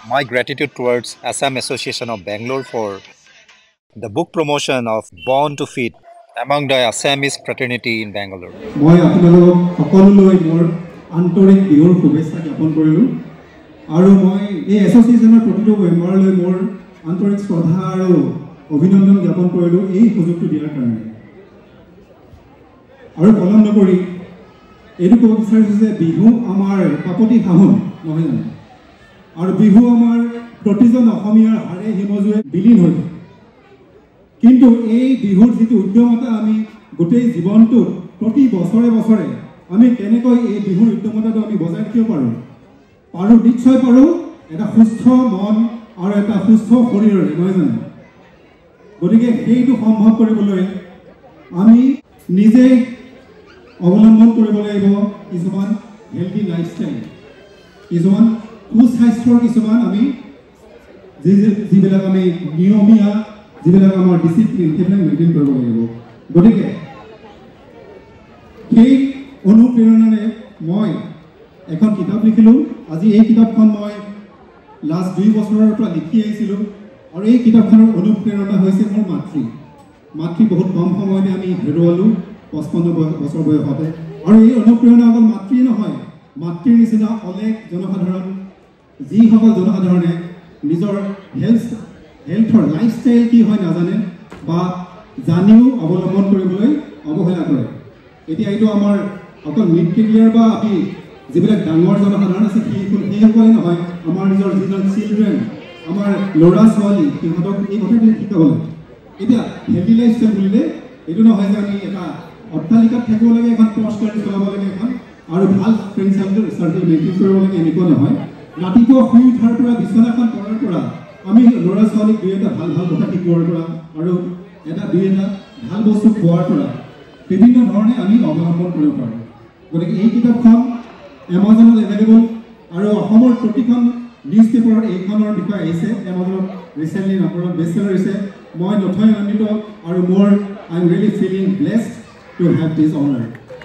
my gratitude towards Assam Association of Bangalore for the book promotion of Born to Feed among the Assamese fraternity in Bangalore. মই আপোনালোক সকলোলৈ মোৰ আন্তৰিক বিহুৰ শুভেচ্ছা জ্ঞাপন কৰিলোঁ আৰু মই এই এছ'চিয়েশ্যনৰ প্ৰতিটো মেম্বাৰলৈ মোৰ আন্তৰিক শ্ৰদ্ধা আৰু অভিনন্দন জ্ঞাপন কৰিলোঁ এই সুযোগটো দিয়াৰ কাৰণে আৰু পলম নকৰি এইটো ক'ব বিচাৰিছোঁ যে বিহু আমাৰ পাপতি সাহোন নহয় জানো আৰু বিহু আমাৰ প্ৰতিজন অসমীয়াৰ হাড়ে হিমজুৱে বিলীন হৈ থাকে কিন্তু এই বিহুৰ যিটো উদ্যমতা আমি গোটেই জীৱনটোত প্ৰতি বছৰে বছৰে আমি কেনেকৈ এই বিহুৰ উদ্যমতাটো আমি বজাই ৰাখিব পাৰোঁ নিশ্চয় পাৰোঁ এটা সুস্থ মন আৰু এটা সুস্থ শৰীৰেৰে নহয় জানো গতিকে সেইটো সম্ভৱ কৰিবলৈ আমি নিজে অৱলম্বন কৰিব লাগিব কিছুমান হেল্থি লাইফষ্টাইল কিছুমান সুস্বাস্থ্যৰ কিছুমান আমি যিবিলাক আমি নিয়মীয়া যিবিলাক আমাৰ ডিচিপ্লিন সেইবিলাক মেইনটেইন কৰিব লাগিব গতিকে সেই অনুপ্ৰেৰণাৰে মই এখন কিতাপ লিখিলোঁ আজি এই কিতাপখন মই লাষ্ট 2 বছৰৰ পৰা লিখি আহিছিলোঁ আৰু এই কিতাপখনৰ অনুপ্ৰেৰণা হৈছে মোৰ মাতৃ বহুত কম সময়তে আমি হেৰুৱালোঁ 55 বছৰ বয়সতে আৰু এই অনুপ্ৰেৰণা অকল মাতৃ নহয় মাতৃৰ নিচিনা অনেক জনসাধাৰণ যিসকল জনসাধাৰণে নিজৰ হেল্থৰ লাইফষ্টাইল কি হয় নাজানে বা জানিও অৱলম্বন কৰিবলৈ অৱহেলা কৰে এতিয়া এইটো আমাৰ অকল মিড কেৰিয়াৰ বা আমি যিবিলাক ডাঙৰ জনসাধাৰণ আছে সেইসকলে নহয় আমাৰ নিজৰ যিজন চিলড্ৰেন আমাৰ ল'ৰা ছোৱালী সিহঁতক এই কথাটো শিকাব লাগে এতিয়া হেল্থি লাইফষ্টাইল বুলিলে এইটো নহয় যে আমি এটা অট্টালিকাত থাকিব লাগে এখন পষ্ট গাড়ী চলাব লাগে এখন আৰু ভাল ফ্ৰেণ্ড চাৰ্কেল মেইনটেইন কৰিব লাগে এনেকুৱা নহয় ৰাতিপুৱা শুই উঠাৰ পৰা বিচনাখন পৰাৰ পৰা আমি ল'ৰা ছোৱালীক দুই এটা ভাল কথা শিকোৱাৰ পৰা আৰু দুই এটা ভাল বস্তু খোৱাৰ পৰা বিভিন্ন ধৰণে আমি অৱলম্বন কৰিব পাৰোঁ গতিকে এই কিতাপখন এমাজনত এভেইলেবল আৰু অসমৰ প্ৰতিখন নিউজ পেপাৰত এইখনৰ বিষয়ে আহিছে এমাজনত ৰিচেণ্টলি নম্বৰত বেষ্টছেলাৰ হৈছে মই নথৈ আনন্দিত আৰু মোৰ I am really feeling blessed to have this honour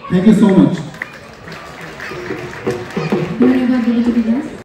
thank you so' মাছ ধন্যবাদ